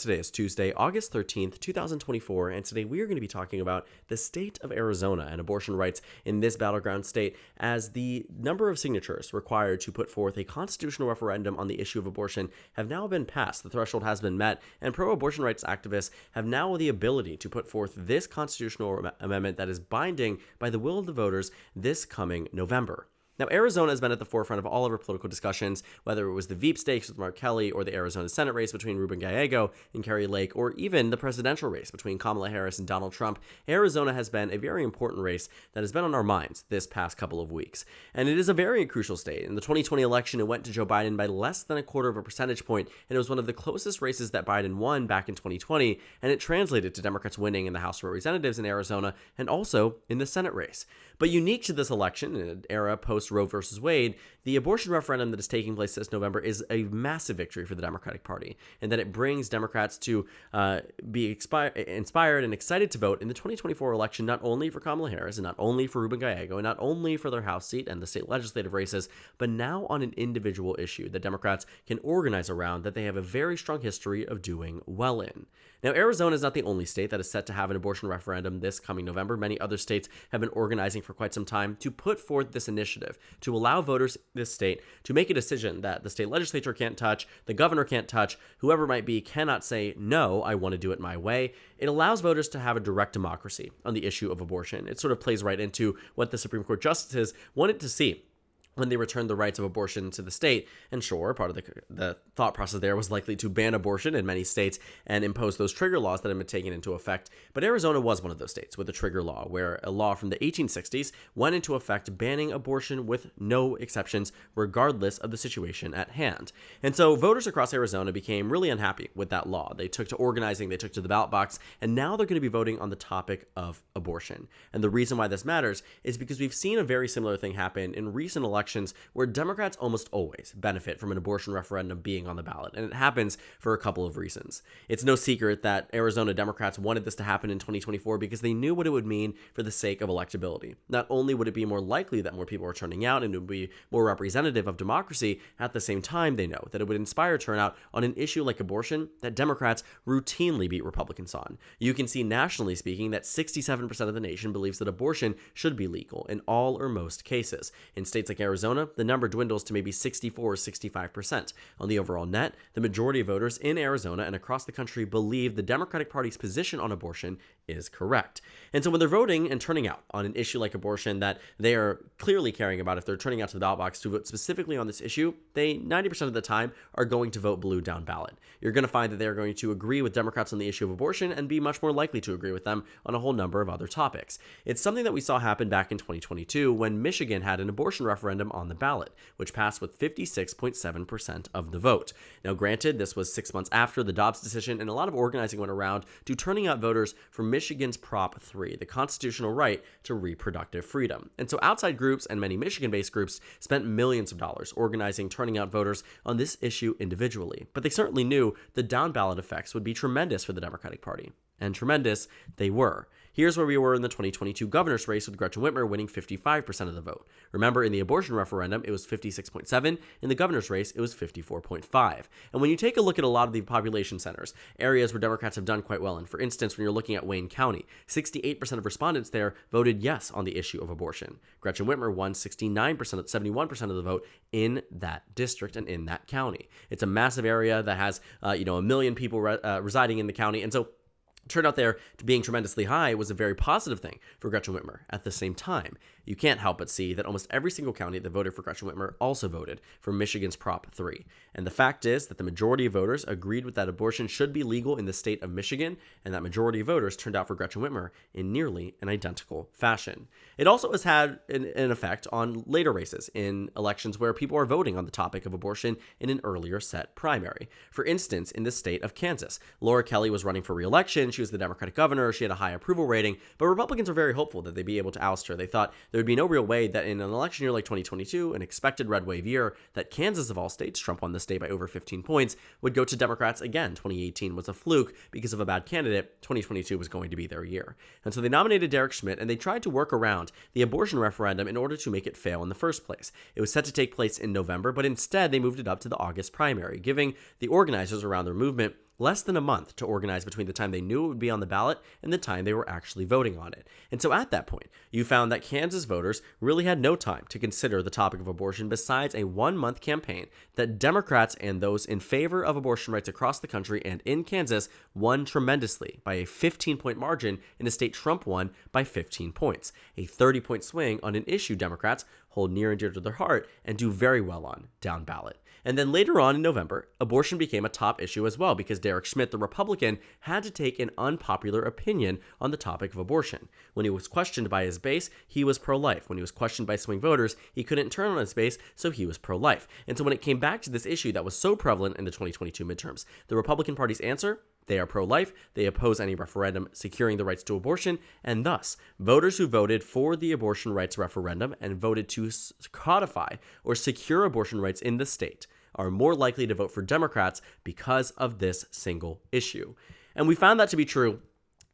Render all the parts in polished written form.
Today is Tuesday, August 13th, 2024, and today we are going to be talking about the state of Arizona and abortion rights in this battleground state, as the number of signatures required to put forth a constitutional referendum on the issue of abortion have now been passed. The threshold has been met, and pro-abortion rights activists have now the ability to put forth this constitutional amendment that is binding by the will of the voters this coming November. Now, Arizona has been at the forefront of all of our political discussions, whether it was the Veep stakes with Mark Kelly or the Arizona Senate race between Ruben Gallego and Kari Lake, or even the presidential race between Kamala Harris and Donald Trump. Arizona has been a very important race that has been on our minds this past couple of weeks. And it is a very crucial state. In the 2020 election, it went to Joe Biden by less than a quarter of a percentage point, and it was one of the closest races that Biden won back in 2020, and it translated to Democrats winning in the House of Representatives in Arizona and also in the Senate race. But unique to this election, in an era post-Roe versus Wade, the abortion referendum that is taking place this November is a massive victory for the Democratic Party, and that it brings Democrats to be inspired and excited to vote in the 2024 election, not only for Kamala Harris and not only for Ruben Gallego and not only for their House seat and the state legislative races, but now on an individual issue that Democrats can organize around that they have a very strong history of doing well in. Now, Arizona is not the only state that is set to have an abortion referendum this coming November. Many other states have been organizing for quite some time to put forth this initiative to allow voters in this state to make a decision that the state legislature can't touch, the governor can't touch, whoever might be cannot say, no, I want to do it my way. It allows voters to have a direct democracy on the issue of abortion. It sort of plays right into what the Supreme Court justices wanted to see when they returned the rights of abortion to the state. And sure, part of the thought process there was likely to ban abortion in many states and impose those trigger laws that had been taken into effect. But Arizona was one of those states with a trigger law, where a law from the 1860s went into effect banning abortion with no exceptions, regardless of the situation at hand. And so voters across Arizona became really unhappy with that law. They took to organizing, they took to the ballot box, and now they're going to be voting on the topic of abortion. And the reason why this matters is because we've seen a very similar thing happen in recent elections where Democrats almost always benefit from an abortion referendum being on the ballot, and it happens for a couple of reasons. It's no secret that Arizona Democrats wanted this to happen in 2024 because they knew what it would mean for the sake of electability. Not only would it be more likely that more people are turning out and it would be more representative of democracy, at the same time they know that it would inspire turnout on an issue like abortion that Democrats routinely beat Republicans on. You can see nationally speaking that 67% of the nation believes that abortion should be legal in all or most cases. In states like Arizona, the number dwindles to maybe 64 or 65%. On the overall net, the majority of voters in Arizona and across the country believe the Democratic Party's position on abortion is correct. And so when they're voting and turning out on an issue like abortion that they are clearly caring about, if they're turning out to the ballot box to vote specifically on this issue, they 90% of the time are going to vote blue down ballot. You're going to find that they're going to agree with Democrats on the issue of abortion and be much more likely to agree with them on a whole number of other topics. It's something that we saw happen back in 2022 when Michigan had an abortion referendum on the ballot, which passed with 56.7% of the vote. Now, granted, this was 6 months after the Dobbs decision, and a lot of organizing went around to turning out voters for Michigan's Prop 3, the constitutional right to reproductive freedom. And so outside groups and many Michigan-based groups spent millions of dollars organizing, turning out voters on this issue individually. But they certainly knew the down-ballot effects would be tremendous for the Democratic Party. And tremendous they were. Here's where we were in the 2022 governor's race, with Gretchen Whitmer winning 55% of the vote. Remember, in the abortion referendum, it was 56.7. In the governor's race, it was 54.5. And when you take a look at a lot of the population centers, areas where Democrats have done quite well in, for instance, when you're looking at Wayne County, 68% of respondents there voted yes on the issue of abortion. Gretchen Whitmer won 71% of the vote in that district and in that county. It's a massive area that has, 1 million people residing in the county, and so turnout there to being tremendously high was a very positive thing for Gretchen Whitmer. At the same time, you can't help but see that almost every single county that voted for Gretchen Whitmer also voted for Michigan's Prop 3. And the fact is that the majority of voters agreed with that abortion should be legal in the state of Michigan, and that majority of voters turned out for Gretchen Whitmer in nearly an identical fashion. It also has had an effect on later races in elections where people are voting on the topic of abortion in an earlier set primary. For instance, in the state of Kansas, Laura Kelly was running for re-election. She was the Democratic governor. She had a high approval rating, but Republicans were very hopeful that they'd be able to oust her. They thought there would be no real way that in an election year like 2022, an expected red wave year, that Kansas of all states, Trump won the state by over 15 points, would go to Democrats again. 2018 was a fluke because of a bad candidate. 2022 was going to be their year. And so they nominated Derek Schmidt, and they tried to work around the abortion referendum in order to make it fail in the first place. It was set to take place in November, but instead they moved it up to the August primary, giving the organizers around their movement less than a month to organize between the time they knew it would be on the ballot and the time they were actually voting on it. And so at that point, you found that Kansas voters really had no time to consider the topic of abortion besides a 1-month campaign that Democrats and those in favor of abortion rights across the country and in Kansas won tremendously by a 15-point margin in a state Trump won by 15 points, a 30-point swing on an issue Democrats hold near and dear to their heart and do very well on down ballot. And then later on in November, abortion became a top issue as well because Derek Schmidt, the Republican, had to take an unpopular opinion on the topic of abortion. When he was questioned by his base, he was pro-life. When he was questioned by swing voters, he couldn't turn on his base, so he was pro-life. And so when it came back to this issue that was so prevalent in the 2022 midterms, the Republican Party's answer: they are pro-life, they oppose any referendum securing the rights to abortion, and thus, voters who voted for the abortion rights referendum and voted to codify or secure abortion rights in the state are more likely to vote for Democrats because of this single issue. And we found that to be true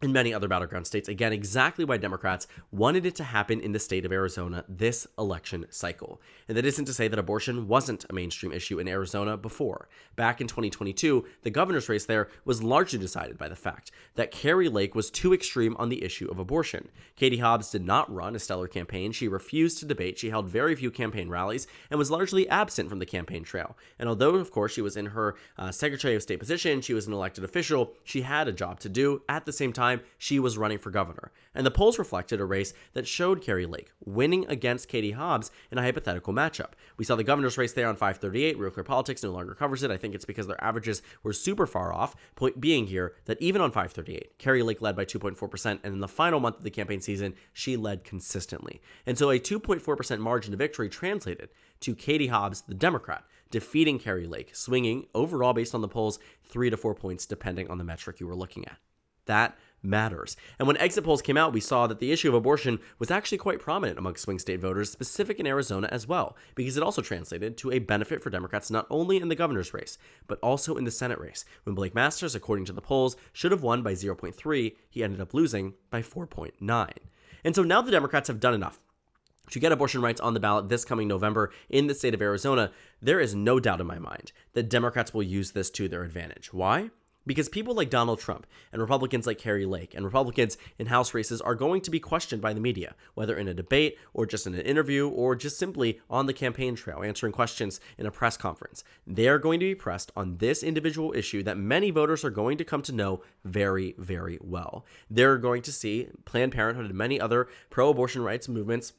in many other battleground states. Again, exactly why Democrats wanted it to happen in the state of Arizona this election cycle. And that isn't to say that abortion wasn't a mainstream issue in Arizona before. Back in 2022, the governor's race there was largely decided by the fact that Kari Lake was too extreme on the issue of abortion. Katie Hobbs did not run a stellar campaign. She refused to debate. She held very few campaign rallies and was largely absent from the campaign trail. And although, of course, she was in her Secretary of State position, she was an elected official, she had a job to do. At the same time, she was running for governor. And the polls reflected a race that showed Kari Lake winning against Katie Hobbs in a hypothetical matchup. We saw the governor's race there on 538. Real Clear Politics no longer covers it. I think it's because their averages were super far off. Point being here that even on 538, Kari Lake led by 2.4%, and in the final month of the campaign season, she led consistently. And so a 2.4% margin to victory translated to Katie Hobbs, the Democrat, defeating Kari Lake, swinging overall based on the polls 3 to 4 points depending on the metric you were looking at. That matters. And when exit polls came out, we saw that the issue of abortion was actually quite prominent among swing state voters, specific in Arizona as well, because it also translated to a benefit for Democrats not only in the governor's race, but also in the Senate race. When Blake Masters, according to the polls, should have won by 0.3, he ended up losing by 4.9. And so now the Democrats have done enough to get abortion rights on the ballot this coming November in the state of Arizona. There is no doubt in my mind that Democrats will use this to their advantage. Why? Because people like Donald Trump and Republicans like Kari Lake and Republicans in House races are going to be questioned by the media, whether in a debate or just in an interview or just simply on the campaign trail answering questions in a press conference. They're going to be pressed on this individual issue that many voters are going to come to know very, very well. They're going to see Planned Parenthood and many other pro-abortion rights movements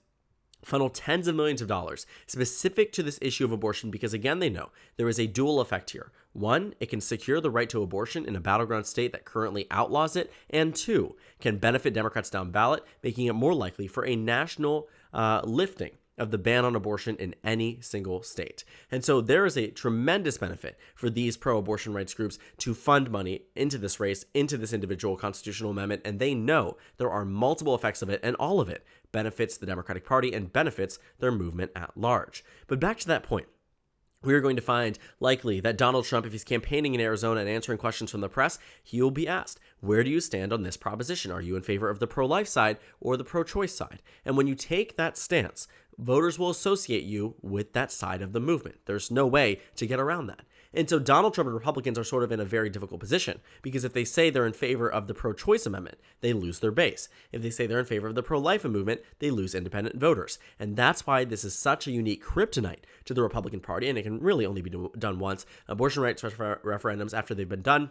funnel tens of millions of dollars specific to this issue of abortion because, again, they know there is a dual effect here. One, it can secure the right to abortion in a battleground state that currently outlaws it, and two, can benefit Democrats down ballot, making it more likely for a national lifting of the ban on abortion in any single state. And so there is a tremendous benefit for these pro-abortion rights groups to fund money into this race, into this individual constitutional amendment, and they know there are multiple effects of it, and all of it benefits the Democratic Party and benefits their movement at large. But back to that point, we are going to find likely that Donald Trump, if he's campaigning in Arizona and answering questions from the press, he will be asked, where do you stand on this proposition? Are you in favor of the pro-life side or the pro-choice side? And when you take that stance, voters will associate you with that side of the movement. There's no way to get around that. And so Donald Trump and Republicans are sort of in a very difficult position because if they say they're in favor of the pro-choice amendment, they lose their base. If they say they're in favor of the pro-life movement, they lose independent voters. And that's why this is such a unique kryptonite to the Republican Party, and it can really only be done once. Abortion rights referendums, after they've been done,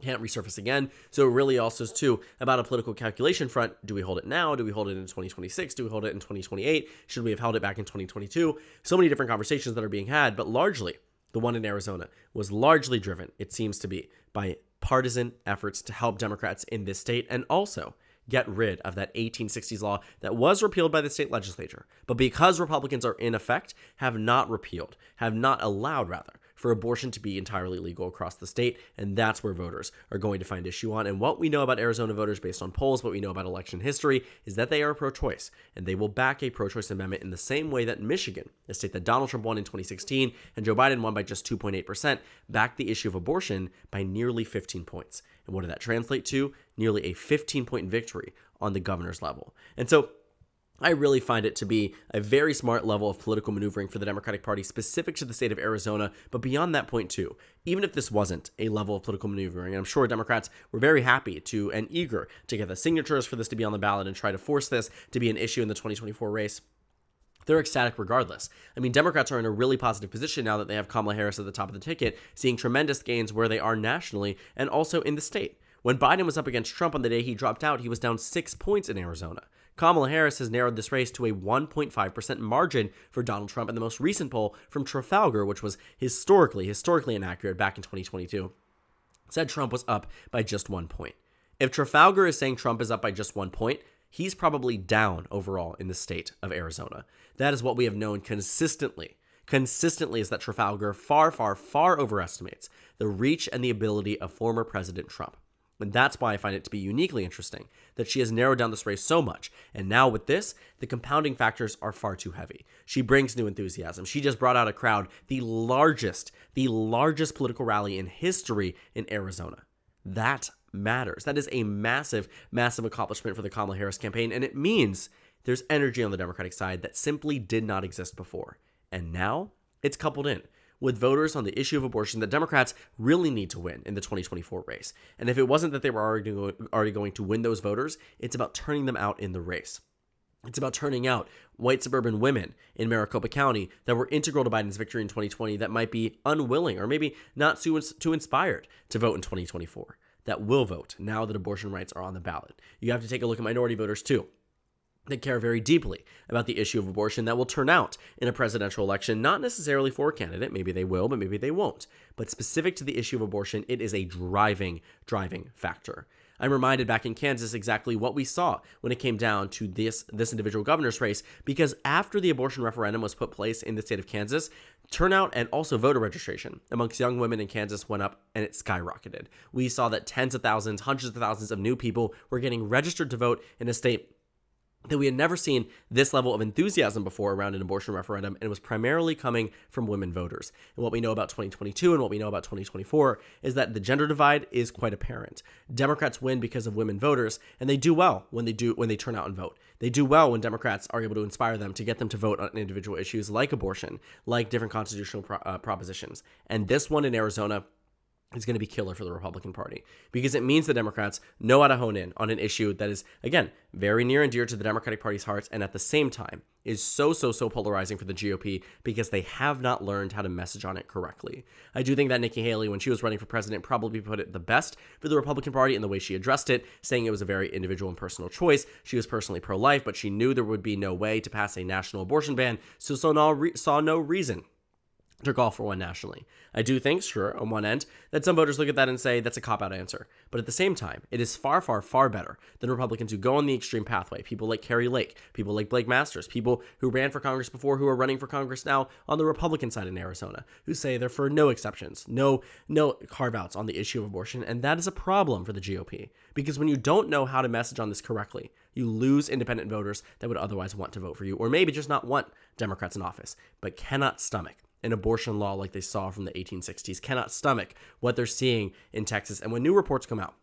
can't resurface again. So it really also is too about a political calculation front. Do we hold it now? Do we hold it in 2026? Do we hold it in 2028? Should we have held it back in 2022? So many different conversations that are being had, but largely the one in Arizona was largely driven, it seems to be, by partisan efforts to help Democrats in this state and also get rid of that 1860s law that was repealed by the state legislature. But because Republicans are in effect, have not allowed for abortion to be entirely legal across the state, and that's where voters are going to find issue on. And what we know about Arizona voters based on polls, what we know about election history, is that they are pro-choice, and they will back a pro-choice amendment in the same way that Michigan, a state that Donald Trump won in 2016 and Joe Biden won by just 2.8%, backed the issue of abortion by nearly 15 points. And what did that translate to? Nearly a 15-point victory on the governor's level. And so I really find it to be a very smart level of political maneuvering for the Democratic Party specific to the state of Arizona, but beyond that point too. Even if this wasn't a level of political maneuvering, and I'm sure Democrats were very happy to and eager to get the signatures for this to be on the ballot and try to force this to be an issue in the 2024 race, they're ecstatic regardless. I mean, Democrats are in a really positive position now that they have Kamala Harris at the top of the ticket, seeing tremendous gains where they are nationally and also in the state. When Biden was up against Trump on the day he dropped out, he was down 6 points in Arizona. Kamala Harris has narrowed this race to a 1.5% margin for Donald Trump in the most recent poll from Trafalgar, which was historically inaccurate back in 2022, said Trump was up by just 1 point. If Trafalgar is saying Trump is up by just 1 point, he's probably down overall in the state of Arizona. That is what we have known consistently is that Trafalgar far overestimates the reach and the ability of former President Trump. And that's why I find it to be uniquely interesting that she has narrowed down this race so much. And now with this, the compounding factors are far too heavy. She brings new enthusiasm. She just brought out a crowd, the largest political rally in history in Arizona. That matters. That is a massive accomplishment for the Kamala Harris campaign. And it means there's energy on the Democratic side that simply did not exist before. And now it's coupled in with voters on the issue of abortion that Democrats really need to win in the 2024 race. And if it wasn't that they were already going to win those voters, it's about turning them out in the race. It's about turning out white suburban women in Maricopa County that were integral to Biden's victory in 2020 that might be unwilling or maybe not too inspired to vote in 2024, that will vote now that abortion rights are on the ballot. You have to take a look at minority voters too, that care very deeply about the issue of abortion, that will turn out in a presidential election, not necessarily for a candidate, maybe they will, but maybe they won't. But specific to the issue of abortion, it is a driving factor. I'm reminded back in Kansas exactly what we saw when it came down to this individual governor's race, because after the abortion referendum was put place in the state of Kansas, turnout and also voter registration amongst young women in Kansas went up and it skyrocketed. We saw that tens of thousands, hundreds of thousands of new people were getting registered to vote in a state that we had never seen this level of enthusiasm before around an abortion referendum, and it was primarily coming from women voters. And what we know about 2022 and what we know about 2024 is that the gender divide is quite apparent. Democrats win because of women voters, and they do well when they turn out and vote. They do well when Democrats are able to inspire them to get them to vote on individual issues like abortion, like different constitutional propositions. And this one in Arizona is going to be killer for the Republican Party, because it means the Democrats know how to hone in on an issue that is, again, very near and dear to the Democratic Party's hearts, and at the same time is so polarizing for the GOP because they have not learned how to message on it correctly. I do think that Nikki Haley, when she was running for president, probably put it the best for the Republican Party in the way she addressed it, saying it was a very individual and personal choice. She was personally pro-life, but she knew there would be no way to pass a national abortion ban, so saw no reason to call for one nationally. I do think, sure, on one end, that some voters look at that and say that's a cop-out answer. But at the same time, it is far better than Republicans who go on the extreme pathway. People like Carrie Lake, people like Blake Masters, people who ran for Congress before who are running for Congress now on the Republican side in Arizona, who say they're for no exceptions, no carve-outs on the issue of abortion. And that is a problem for the GOP, because when you don't know how to message on this correctly, you lose independent voters that would otherwise want to vote for you, or maybe just not want Democrats in office, but cannot stomach an abortion law like they saw from the 1860s, cannot stomach what they're seeing in Texas. And when new reports come out,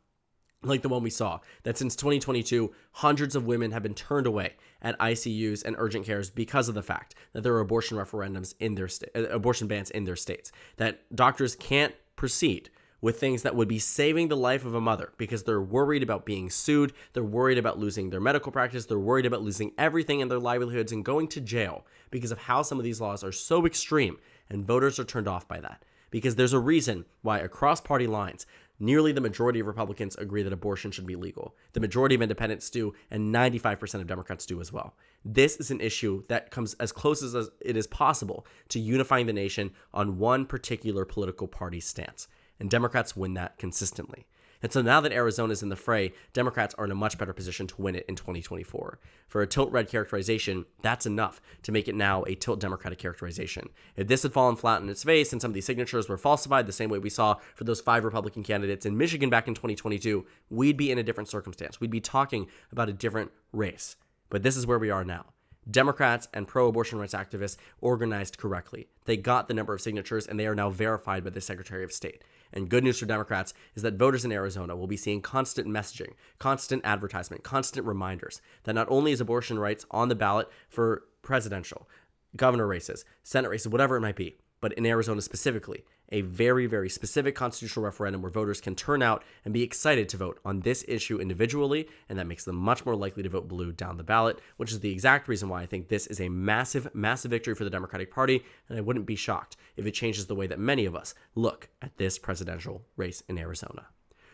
like the one we saw, that since 2022, hundreds of women have been turned away at ICUs and urgent cares because of the fact that there are abortion referendums in their abortion bans in their states, that doctors can't proceed with things that would be saving the life of a mother because they're worried about being sued, they're worried about losing their medical practice, they're worried about losing everything in their livelihoods and going to jail because of how some of these laws are so extreme, and voters are turned off by that. Because there's a reason why across party lines, nearly the majority of Republicans agree that abortion should be legal. The majority of independents do, and 95% of Democrats do as well. This is an issue that comes as close as it is possible to unifying the nation on one particular political party stance. And Democrats win that consistently. And so now that Arizona is in the fray, Democrats are in a much better position to win it in 2024. For a tilt-red characterization, that's enough to make it now a tilt-Democratic characterization. If this had fallen flat on its face and some of these signatures were falsified the same way we saw for those 5 Republican candidates in Michigan back in 2022, we'd be in a different circumstance. We'd be talking about a different race. But this is where we are now. Democrats and pro-abortion rights activists organized correctly. They got the number of signatures, and they are now verified by the Secretary of State. And good news for Democrats is that voters in Arizona will be seeing constant messaging, constant advertisement, constant reminders that not only is abortion rights on the ballot for presidential, governor races, Senate races, whatever it might be, but in Arizona specifically, a very, very specific constitutional referendum where voters can turn out and be excited to vote on this issue individually, and that makes them much more likely to vote blue down the ballot, which is the exact reason why I think this is a massive, massive victory for the Democratic Party, and I wouldn't be shocked if it changes the way that many of us look at this presidential race in Arizona.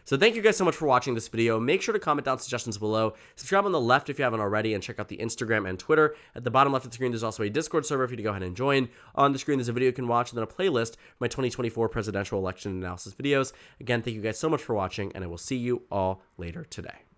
So thank you guys so much for watching this video. Make sure to comment down suggestions below. Subscribe on the left if you haven't already, and check out the Instagram and Twitter. At the bottom left of the screen, there's also a Discord server for you to go ahead and join. On the screen, there's a video you can watch, and then a playlist for my 2024 presidential election analysis videos. Again, thank you guys so much for watching, and I will see you all later today.